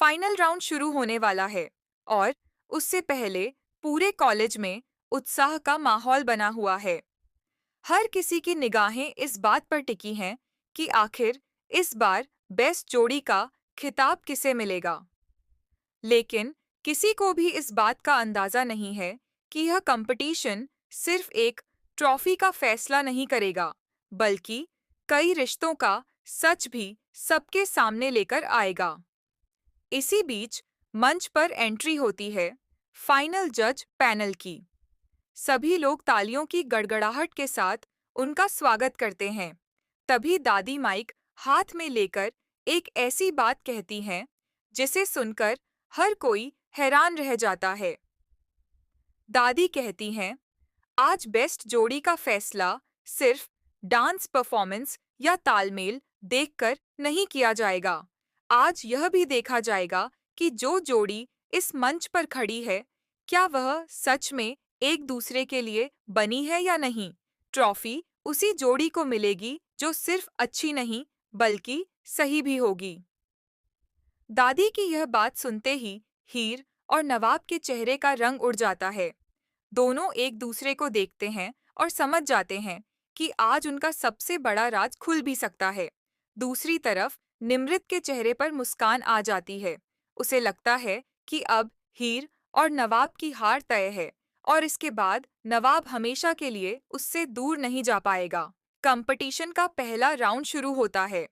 Final round शुरू होने वाला है और उससे पहले पूरे कॉलेज में उत्साह का माहौल बना हुआ है। हर किसी की निगाहें इस बात पर टिकी हैं कि आखिर इस बार बेस्ट जोड़ी का खिताब किसे मिलेगा। लेकिन किसी को भी इस बात का अंदाजा नहीं है कि यह कंपटीशन सिर्फ एक ट्रॉफी का फैसला नहीं करेगा, बल्कि कई रिश्तों का सच भी सबके सामने लेकर आएगा। इसी बीच मंच पर एंट्री होती है फाइनल जज पैनल की। सभी लोग तालियों की गड़गड़ाहट के साथ उनका स्वागत करते हैं। तभी दादी माइक हाथ में लेकर एक ऐसी बात कहती हैं जिसे सुनकर हर कोई हैरान रह जाता है। दादी कहती हैं, आज बेस्ट जोड़ी का फैसला सिर्फ डांस परफॉर्मेंस या तालमेल देखकर नहीं किया जाएगा। आज यह भी देखा जाएगा कि जो जोड़ी इस मंच पर खड़ी है, क्या वह सच में एक दूसरे के लिए बनी है या नहीं। ट्रॉफी उसी जोड़ी को मिलेगी जो सिर्फ अच्छी नहीं, बल्कि सही भी होगी। दादी की यह बात सुनते ही हीर और नवाब के चेहरे का रंग उड़ जाता है। दोनों एक दूसरे को देखते हैं और समझ जाते हैं कि आज उनका सबसे बड़ा राज खुल भी सकता है। दूसरी तरफ निमृत के चेहरे पर मुस्कान आ जाती है। उसे लगता है कि अब हीर और नवाब की हार तय है और इसके बाद नवाब हमेशा के लिए उससे दूर नहीं जा पाएगा। कंपटीशन का पहला राउंड शुरू होता है।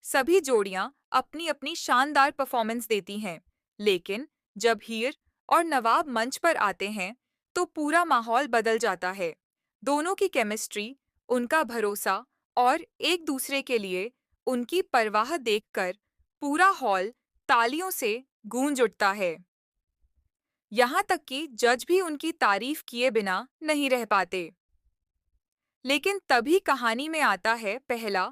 सभी जोड़ियां अपनी अपनी शानदार परफॉर्मेंस देती हैं, लेकिन जब हीर और नवाब मंच पर आते हैं तो पूरा माहौल बदल जाता है। दोनों की केमिस्ट्री, उनका भरोसा और एक दूसरे के लिए उनकी परवाह देखकर पूरा हॉल तालियों से गूंज उठता है। यहाँ तक कि जज भी उनकी तारीफ किए बिना नहीं रह पाते। लेकिन तभी कहानी में आता है पहला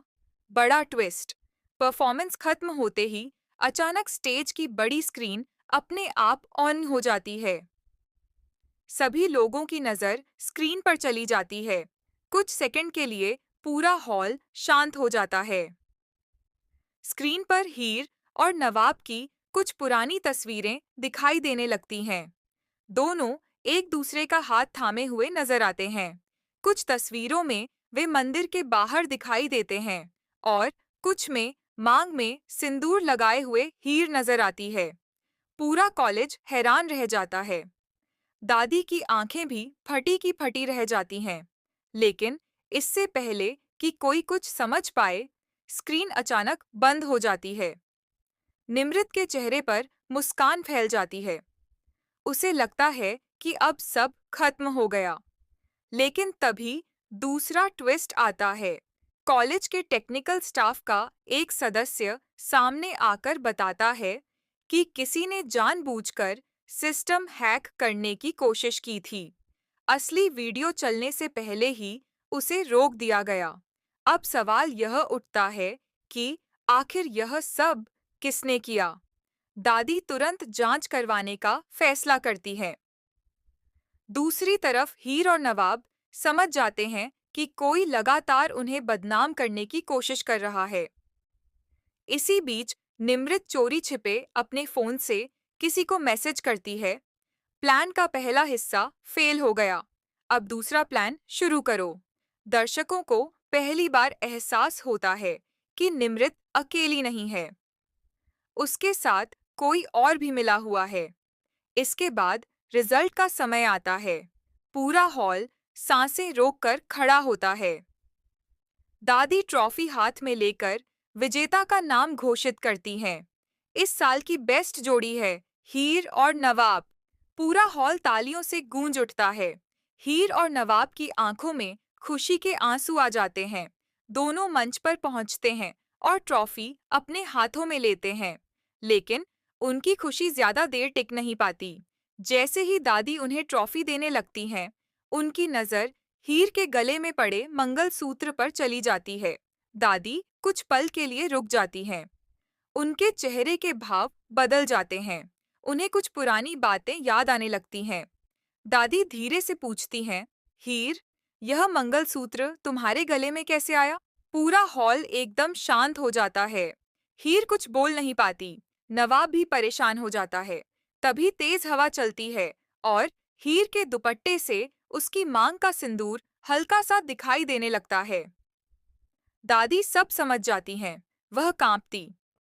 बड़ा ट्विस्ट। परफॉर्मेंस खत्म होते ही अचानक स्टेज की बड़ी स्क्रीन अपने आप ऑन हो जाती है। सभी लोगों की नज़र स्क्रीन पर चली जाती है। कुछ सेकंड के लिए पूरा हॉल शांत हो जाता है। स्क्रीन पर हीर और नवाब की कुछ पुरानी तस्वीरें दिखाई देने लगती हैं। दोनों एक दूसरे का हाथ थामे हुए नजर आते हैं। कुछ तस्वीरों में वे मंदिर के बाहर दिखाई देते हैं और कुछ में मांग में सिंदूर लगाए हुए हीर नजर आती है। पूरा कॉलेज हैरान रह जाता है। दादी की आंखें भी फटी की फटी रह जाती हैं। लेकिन इससे पहले कि कोई कुछ समझ पाए, स्क्रीन अचानक बंद हो जाती है। निमृत के चेहरे पर मुस्कान फैल जाती है। उसे लगता है कि अब सब खत्म हो गया। लेकिन तभी दूसरा ट्विस्ट आता है। कॉलेज के टेक्निकल स्टाफ का एक सदस्य सामने आकर बताता है कि किसी ने जानबूझकर सिस्टम हैक करने की कोशिश की थी। असली वीडियो चलने से पहले ही उसे रोक दिया गया। अब सवाल यह उठता है कि आखिर यह सब किसने किया। दादी तुरंत जांच करवाने का फैसला करती है। दूसरी तरफ हीर और नवाब समझ जाते हैं कि कोई लगातार उन्हें बदनाम करने की कोशिश कर रहा है। इसी बीच निमृत चोरी छिपे अपने फोन से किसी को मैसेज करती है, प्लान का पहला हिस्सा फेल हो गया, अब दूसरा प्लान शुरू करो। दर्शकों को पहली बार एहसास होता है कि निमृत अकेली नहीं है, उसके साथ कोई और भी मिला हुआ है। इसके बाद रिजल्ट का समय आता है। पूरा हॉल सांसें रोककर खड़ा होता है। दादी ट्रॉफी हाथ में लेकर विजेता का नाम घोषित करती हैं। इस साल की बेस्ट जोड़ी है हीर और नवाब। पूरा हॉल तालियों से गूंज उठता है। हीर और नवाब की आंखों में खुशी के आंसू आ जाते हैं। दोनों मंच पर पहुंचते हैं और ट्रॉफी अपने हाथों में लेते हैं। लेकिन उनकी खुशी ज्यादा देर टिक नहीं पाती। जैसे ही दादी उन्हें ट्रॉफी देने लगती हैं, उनकी नज़र हीर के गले में पड़े मंगलसूत्र पर चली जाती है। दादी कुछ पल के लिए रुक जाती हैं। उनके चेहरे के भाव बदल जाते हैं। उन्हें कुछ पुरानी बातें याद आने लगती हैं। दादी धीरे से पूछती हैं, हीर, यह मंगलसूत्र तुम्हारे गले में कैसे आया? पूरा हॉल एकदम शांत हो जाता है। हीर कुछ बोल नहीं पाती। नवाब भी परेशान हो जाता है। तभी तेज हवा चलती है और हीर के दुपट्टे से उसकी मांग का सिंदूर हल्का सा दिखाई देने लगता है। दादी सब समझ जाती हैं। वह कांपती